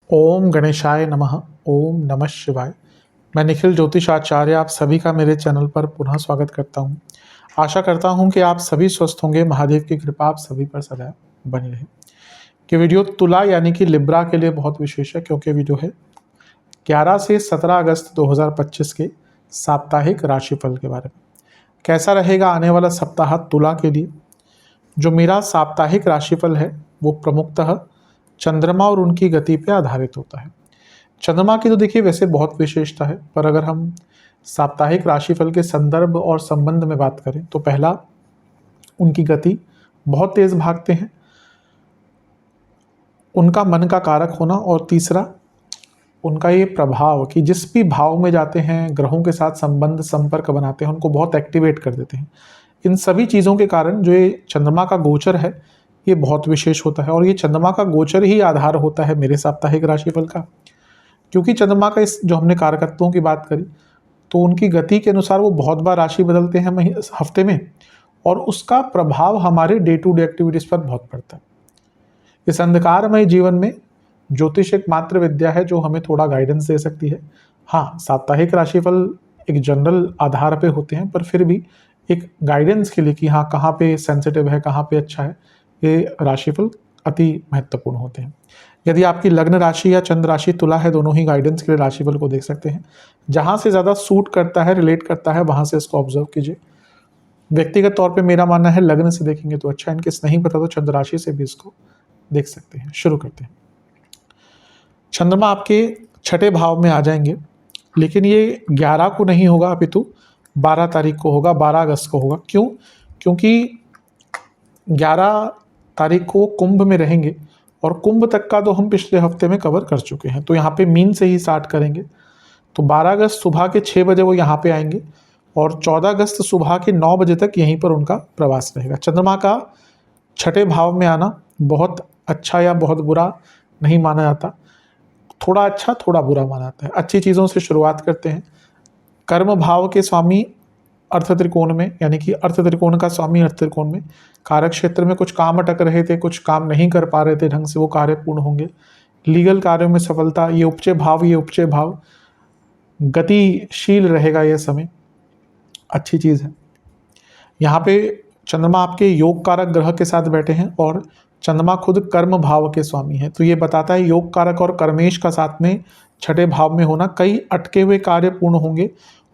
ओम गणेशाय नमः। ओम नमः शिवाय। मैं निखिल ज्योतिषाचार्य आप सभी का मेरे चैनल पर पुनः स्वागत करता हूं। आशा करता हूं कि आप सभी स्वस्थ होंगे। महादेव की कृपा आप सभी पर सदैव बनी रहे। कि वीडियो तुला यानी कि लिब्रा के लिए बहुत विशेष है, क्योंकि वीडियो है 11 से 17 अगस्त 2025 के साप्ताहिक राशिफल के बारे में। कैसा रहेगा आने वाला सप्ताह तुला के लिए। जो मेरा साप्ताहिक राशिफल है वो प्रमुखतः चंद्रमा और उनकी गति पर आधारित होता है। चंद्रमा की तो देखिए वैसे बहुत विशेषता है, पर अगर हम साप्ताहिक राशिफल के संदर्भ और संबंध में बात करें तो पहला उनकी गति, बहुत तेज भागते हैं, उनका मन का कारक होना, और तीसरा उनका ये प्रभाव कि जिस भी भाव में जाते हैं ग्रहों के साथ संबंध संपर्क बनाते हैं उनको बहुत एक्टिवेट कर देते हैं। इन सभी चीज़ों के कारण जो ये चंद्रमा का गोचर है ये बहुत विशेष होता है, और ये चंद्रमा का गोचर ही आधार होता है मेरे साप्ताहिक राशिफल का। क्योंकि चंद्रमा का इस जो हमने कारकत्वों की बात करी तो उनकी गति के अनुसार वो बहुत बार राशि बदलते हैं हफ्ते में, और उसका प्रभाव हमारे डे टू डे एक्टिविटीज़ पर बहुत पड़ता है। इस अंधकारमय जीवन में ज्योतिष एक मात्र विद्या है जो हमें थोड़ा गाइडेंस दे सकती है। हाँ, साप्ताहिक राशिफल एक जनरल आधार पे होते हैं, पर फिर भी एक गाइडेंस के लिए कि हाँ कहाँ पे सेंसिटिव है, कहाँ पे अच्छा है, ये राशिफल अति महत्वपूर्ण होते हैं। यदि आपकी लग्न राशि या चंद्र राशि तुला है, दोनों ही गाइडेंस के लिए राशिफल को देख सकते हैं। जहाँ से ज़्यादा सूट करता है, रिलेट करता है, वहाँ से इसको ऑब्जर्व कीजिए। व्यक्तिगत तौर पे मेरा मानना है लग्न से देखेंगे तो अच्छा, इनकेस नहीं पता तो चंद्र राशि से भी इसको देख सकते हैं। शुरू करते हैं। चंद्रमा आपके छठे भाव में आ जाएंगे, लेकिन ये 11 को नहीं होगा अपितु 12 तारीख को होगा, 12 अगस्त को होगा। क्यों? क्योंकि 11 तारीख को कुंभ में रहेंगे, और कुंभ तक का तो हम पिछले हफ्ते में कवर कर चुके हैं, तो यहाँ पे मीन से ही स्टार्ट करेंगे। तो 12 अगस्त सुबह के 6 बजे वो यहाँ पे आएंगे, और 14 अगस्त सुबह के 9 बजे तक यहीं पर उनका प्रवास रहेगा। चंद्रमा का छठे भाव में आना बहुत अच्छा या बहुत बुरा नहीं माना जाता, थोड़ा अच्छा थोड़ा बुरा माना जाता है। अच्छी चीज़ों से शुरुआत करते हैं। कर्म भाव के स्वामी अर्थ त्रिकोण में, यानी कि अर्थ त्रिकोण का स्वामी अर्थ त्रिकोण में, कारक क्षेत्र में कुछ काम अटक रहे थे, कुछ काम नहीं कर पा रहे थे ढंग से, वो कार्य पूर्ण होंगे। लीगल कार्यों में सफलता, ये उपचय भाव गतिशील रहेगा ये समय, अच्छी चीज़ है। यहाँ पे चंद्रमा आपके योग कारक ग्रह के साथ बैठे हैं, और चंद्रमा खुद कर्म भाव के स्वामी है, तो ये बताता है योग कारक और कर्मेश का साथ में छठे भाव में होना, कई अटके हुए कार्य पूर्ण होंगे।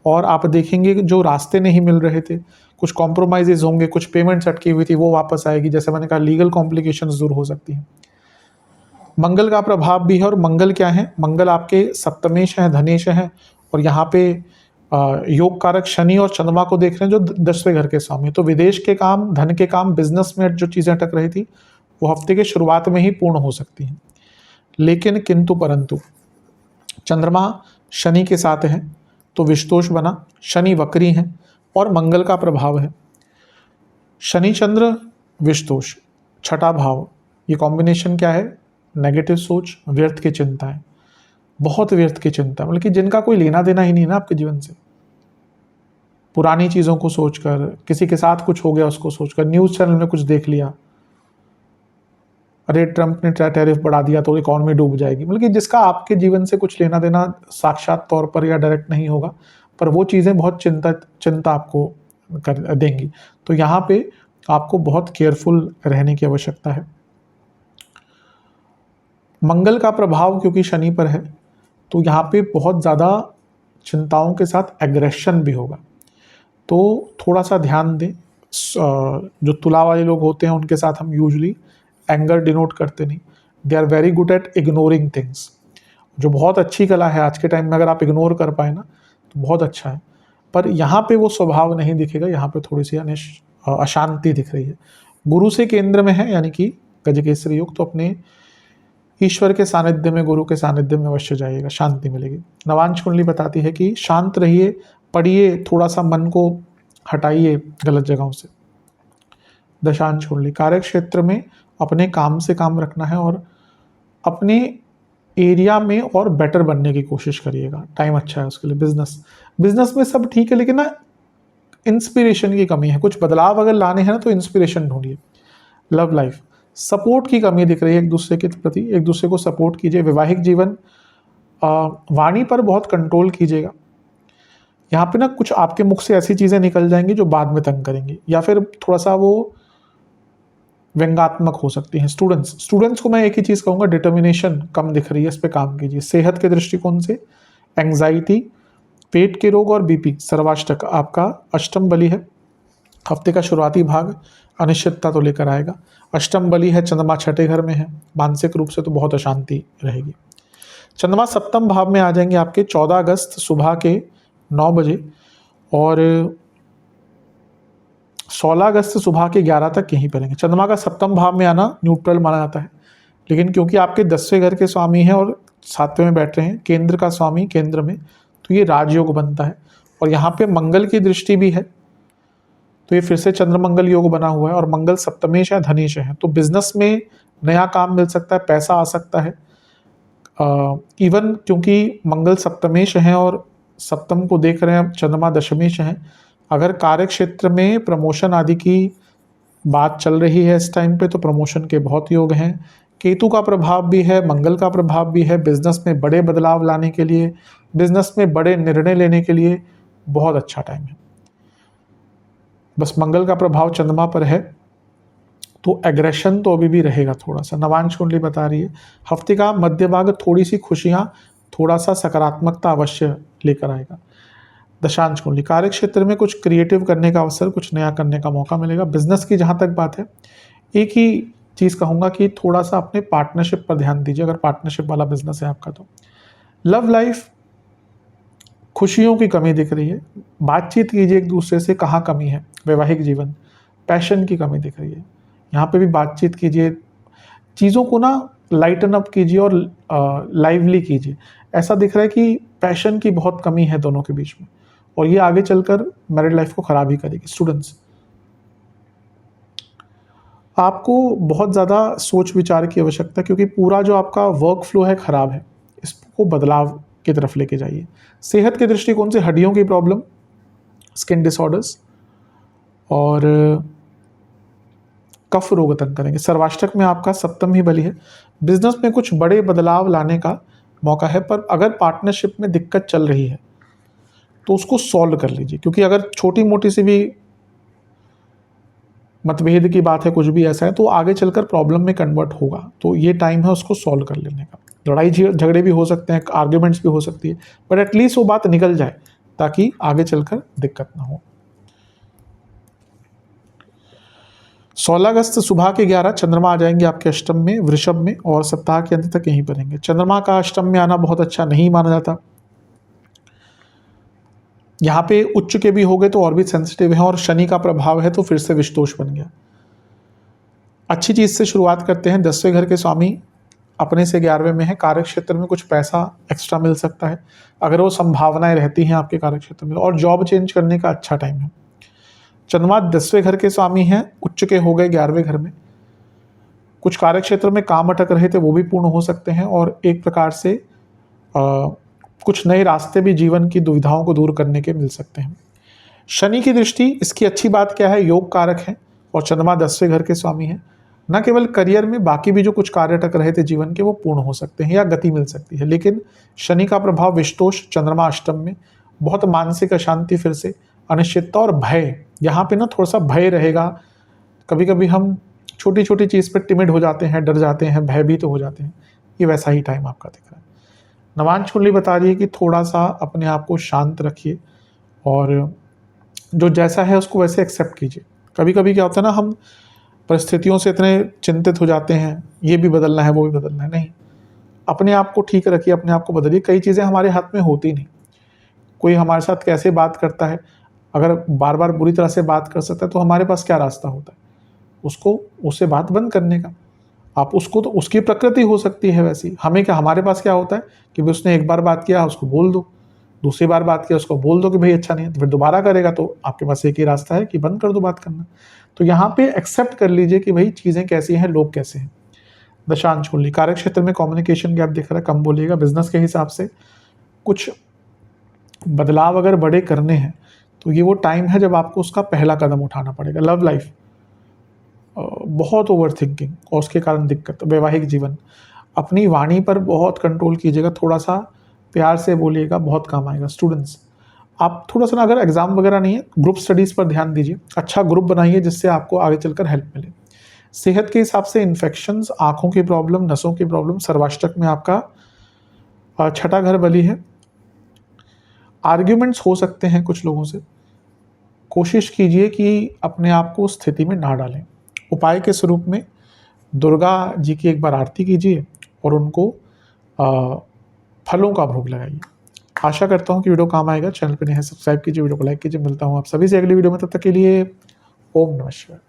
और आप देखेंगे कि जो रास्ते नहीं मिल रहे थे, कुछ कॉम्प्रोमाइजेज होंगे, कुछ पेमेंट्स अटकी हुई थी वो वापस आएगी। जैसे मैंने कहा लीगल कॉम्प्लिकेशंस दूर हो सकती हैं। मंगल का प्रभाव भी है, और मंगल क्या है? मंगल आपके सप्तमेश हैं, धनेश हैं, और यहाँ पे योग कारक शनि और चंद्रमा को देख रहे हैं जो 10वें घर के स्वामी। तो विदेश के काम, धन के काम, बिजनेस में जो चीज़ें अटक रही थी वो हफ्ते के शुरुआत में ही पूर्ण हो सकती हैं। लेकिन किंतु परंतु चंद्रमा शनि के साथ है तो विषदोष बना, शनि वक्री हैं और मंगल का प्रभाव है। शनि चंद्र विषदोष, छठा भाव, ये कॉम्बिनेशन क्या है? नेगेटिव सोच, व्यर्थ की चिंताएं, बहुत व्यर्थ की चिंता, मतलब कि जिनका कोई लेना देना ही नहीं ना आपके जीवन से। पुरानी चीज़ों को सोचकर, किसी के साथ कुछ हो गया उसको सोचकर, न्यूज़ चैनल में कुछ देख लिया, अरे ट्रंप ने टैरिफ बढ़ा दिया तो इकॉनमी डूब जाएगी, मतलब कि जिसका आपके जीवन से कुछ लेना देना साक्षात तौर पर या डायरेक्ट नहीं होगा, पर वो चीज़ें बहुत चिंता आपको कर देंगी। तो यहाँ पे आपको बहुत केयरफुल रहने की आवश्यकता है। मंगल का प्रभाव क्योंकि शनि पर है तो यहाँ पे बहुत ज़्यादा चिंताओं के साथ एग्रेशन भी होगा, तो थोड़ा सा ध्यान दें। जो तुला वाले लोग होते हैं उनके साथ हम यूजुअली एंगर डिनोट करते नहीं। They are very good at ignoring things, जो बहुत अच्छी कला है आज के टाइम में। अगर आप इग्नोर कर पाए ना तो बहुत अच्छा है, पर यहाँ पे वो स्वभाव नहीं दिखेगा, यहाँ पे थोड़ी सी अशांति दिख रही है। गुरु से केंद्र में है, यानी कि गजकेसरी योग, तो अपने ईश्वर के सानिध्य में, गुरु के सानिध्य में अवश्य जाइएगा, शांति मिलेगी। नवांश कुंडली बताती है कि शांत रहिए, पढ़िए, थोड़ा सा मन को हटाइए गलत जगहों से। दशांश कुंडली, कार्य क्षेत्र में अपने काम से काम रखना है और अपने एरिया में और बेटर बनने की कोशिश करिएगा, टाइम अच्छा है उसके लिए। बिजनेस में सब ठीक है, लेकिन ना इंस्पिरेशन की कमी है, कुछ बदलाव अगर लाने हैं ना तो इंस्पिरेशन ढूंढिए। लव लाइफ, सपोर्ट की कमी दिख रही है एक दूसरे के प्रति, एक दूसरे को सपोर्ट कीजिए। वैवाहिक जीवन, वाणी पर बहुत कंट्रोल कीजिएगा। यहाँ पे ना कुछ आपके मुख से ऐसी चीज़ें निकल जाएंगी जो बाद में तंग करेंगी, या फिर थोड़ा सा वो व्यंग्यात्मक हो सकती हैं। स्टूडेंट्स को मैं एक ही चीज़ कहूँगा, डिटर्मिनेशन कम दिख रही है, इस पे काम कीजिए। सेहत के दृष्टिकोण से एंग्जाइटी, पेट के रोग और बीपी, सर्वाष्टक आपका अष्टम बलि है। हफ्ते का शुरुआती भाग अनिश्चितता तो लेकर आएगा। अष्टम बलि है, चंद्रमा छठे घर में है, मानसिक रूप से तो बहुत अशांति रहेगी। चंद्रमा सप्तम भाव में आ जाएंगे आपके 14 अगस्त सुबह के 9 बजे और 16 अगस्त सुबह के 11 तक यहीं पर रहेंगे। चंद्रमा का सप्तम भाव में आना न्यूट्रल माना जाता है, लेकिन क्योंकि आपके 10वें घर के स्वामी हैं और 7वें में बैठ रहे हैं, केंद्र का स्वामी केंद्र में, तो ये राजयोग बनता है। और यहाँ पे मंगल की दृष्टि भी है, तो ये फिर से चंद्रमंगल योग बना हुआ है, और मंगल सप्तमेश है, धनेश है, तो बिजनेस में नया काम मिल सकता है, पैसा आ सकता है। इवन क्योंकि मंगल सप्तमेश हैं और सप्तम को देख रहे हैं, चंद्रमा दशमेश हैं, अगर कार्य क्षेत्र में प्रमोशन आदि की बात चल रही है इस टाइम पे, तो प्रमोशन के बहुत योग हैं। केतु का प्रभाव भी है, मंगल का प्रभाव भी है, बिजनेस में बड़े बदलाव लाने के लिए, बिजनेस में बड़े निर्णय लेने के लिए बहुत अच्छा टाइम है। बस मंगल का प्रभाव चंद्रमा पर है, तो एग्रेशन तो अभी भी रहेगा थोड़ा सा। नवांश कुंडली बता रही है हफ्ते का मध्य भाग थोड़ी सी खुशियां, थोड़ा सा सकारात्मकता अवश्य लेकर आएगा। दशांश कुंडली कार्य क्षेत्र में कुछ क्रिएटिव करने का अवसर, कुछ नया करने का मौका मिलेगा। बिजनेस की जहां तक बात है, एक ही चीज कहूंगा कि थोड़ा सा अपने पार्टनरशिप पर ध्यान दीजिए, अगर पार्टनरशिप वाला बिजनेस है आपका तो। लव लाइफ, खुशियों की कमी दिख रही है, बातचीत कीजिए एक दूसरे से, कहाँ कमी है। वैवाहिक जीवन, पैशन की कमी दिख रही है, यहाँ पे भी बातचीत कीजिए, चीज़ों को ना लाइटन अप कीजिए और लाइवली कीजिए। ऐसा दिख रहा है कि पैशन की बहुत कमी है दोनों के बीच में, और ये आगे चलकर मैरिड लाइफ को खराब ही करेगी। स्टूडेंट्स, आपको बहुत ज़्यादा सोच विचार की आवश्यकता है, क्योंकि पूरा जो आपका वर्क फ्लो है खराब है, इसको बदलाव की तरफ लेके जाइए। सेहत के दृष्टिकोण से हड्डियों की प्रॉब्लम, स्किन डिसऑर्डर्स और कफ रोग तंग करेंगे। सर्वाष्टक में आपका सप्तम ही बलि है, बिजनेस में कुछ बड़े बदलाव लाने का मौका है, पर अगर पार्टनरशिप में दिक्कत चल रही है तो उसको सॉल्व कर लीजिए, क्योंकि अगर छोटी मोटी सी भी मतभेद की बात है, कुछ भी ऐसा है, तो आगे चलकर प्रॉब्लम में कन्वर्ट होगा। तो ये टाइम है उसको सॉल्व कर लेने का। लड़ाई झगड़े भी हो सकते हैं, आर्ग्यूमेंट्स भी हो सकती है, बट एटलीस्ट वो बात निकल जाए ताकि आगे चलकर दिक्कत ना हो। 16 अगस्त सुबह के 11 चंद्रमा आ जाएंगे आपके अष्टम में, वृषभ में, और सप्ताह के अंत तक यहीं पर रहेंगे। चंद्रमा का अष्टम में आना बहुत अच्छा नहीं माना जाता, यहाँ पे उच्च के भी हो गए तो और भी सेंसिटिव है, और शनि का प्रभाव है तो फिर से विषदोष बन गया। अच्छी चीज से शुरुआत करते हैं। 10वें घर के स्वामी अपने से 11वें में है, कार्य क्षेत्र में कुछ पैसा एक्स्ट्रा मिल सकता है अगर वो संभावनाएं रहती हैं आपके कार्य क्षेत्र में, और जॉब चेंज करने का अच्छा टाइम है। चंद्रमा 10वें घर के स्वामी हैं, उच्च के हो गए 11वें घर में, कुछ कार्य क्षेत्र में काम अटक रहे थे वो भी पूर्ण हो सकते हैं, और एक प्रकार से कुछ नए रास्ते भी जीवन की दुविधाओं को दूर करने के मिल सकते हैं। शनि की दृष्टि, इसकी अच्छी बात क्या है, योग कारक है, और चंद्रमा 10वें घर के स्वामी है। न केवल करियर में, बाकी भी जो कुछ कार्य अटक रहे थे जीवन के, वो पूर्ण हो सकते हैं या गति मिल सकती है। लेकिन शनि का प्रभाव विषदोष, चंद्रमा अष्टम में, बहुत मानसिक अशांति, फिर से अनिश्चितता और भय, यहाँ पे ना थोड़ा सा भय रहेगा। कभी कभी हम छोटी छोटी चीज़ पर टिमिड हो जाते हैं, डर जाते हैं, भयभीत हो जाते हैं, ये वैसा ही टाइम आपका दिख रहा है। नवांश कुंडली बता रही है कि थोड़ा सा अपने आप को शांत रखिए, और जो जैसा है उसको वैसे एक्सेप्ट कीजिए। कभी कभी क्या होता है ना, हम परिस्थितियों से इतने चिंतित हो जाते हैं, ये भी बदलना है वो भी बदलना है, नहीं, अपने आप को ठीक रखिए, अपने आप को बदलिए। कई चीज़ें हमारे हाथ में होती नहीं, कोई हमारे साथ कैसे बात करता है, अगर बार बार बुरी तरह से बात कर सकता है तो हमारे पास क्या रास्ता होता है, उसको उससे बात बंद करने का। आप उसको, तो उसकी प्रकृति हो सकती है वैसी, हमें क्या, हमारे पास क्या होता है कि भाई उसने एक बार बात किया उसको बोल दो, दूसरी बार बात किया उसको बोल दो कि भाई अच्छा नहीं है, तो फिर दोबारा करेगा, तो आपके पास एक ही रास्ता है कि बंद कर दो बात करना। तो यहाँ पे एक्सेप्ट कर लीजिए कि भाई चीज़ें कैसी हैं, लोग कैसे हैं। दशांश कुंडली कार्य क्षेत्र में कम्युनिकेशन गैप दिख रहा है, कम बोलिएगा। बिजनेस के हिसाब से कुछ बदलाव अगर बड़े करने हैं तो ये वो टाइम है जब आपको उसका पहला कदम उठाना पड़ेगा। लव लाइफ, बहुत ओवर थिंकिंग और उसके कारण दिक्कत। वैवाहिक जीवन, अपनी वाणी पर बहुत कंट्रोल कीजिएगा, थोड़ा सा प्यार से बोलिएगा, बहुत काम आएगा। स्टूडेंट्स, आप थोड़ा सा ना, अगर एग्जाम वगैरह नहीं है, ग्रुप स्टडीज़ पर ध्यान दीजिए, अच्छा ग्रुप बनाइए जिससे आपको आगे चलकर हेल्प मिले। सेहत के हिसाब से इन्फेक्शंस, आँखों की प्रॉब्लम, नसों की प्रॉब्लम, सर्वाष्टक में आपका छठा घर बली है। आर्ग्यूमेंट्स हो सकते हैं कुछ लोगों से, कोशिश कीजिए कि अपने आप को उस स्थिति में ना डालें। उपाय के स्वरूप में दुर्गा जी की एक बार आरती कीजिए और उनको फलों का भोग लगाइए। आशा करता हूँ कि वीडियो काम आएगा। चैनल पर नए हैं, सब्सक्राइब कीजिए, वीडियो को लाइक कीजिए। मिलता हूँ आप सभी से अगली वीडियो में, तब तक के लिए ओम नमः शिवाय।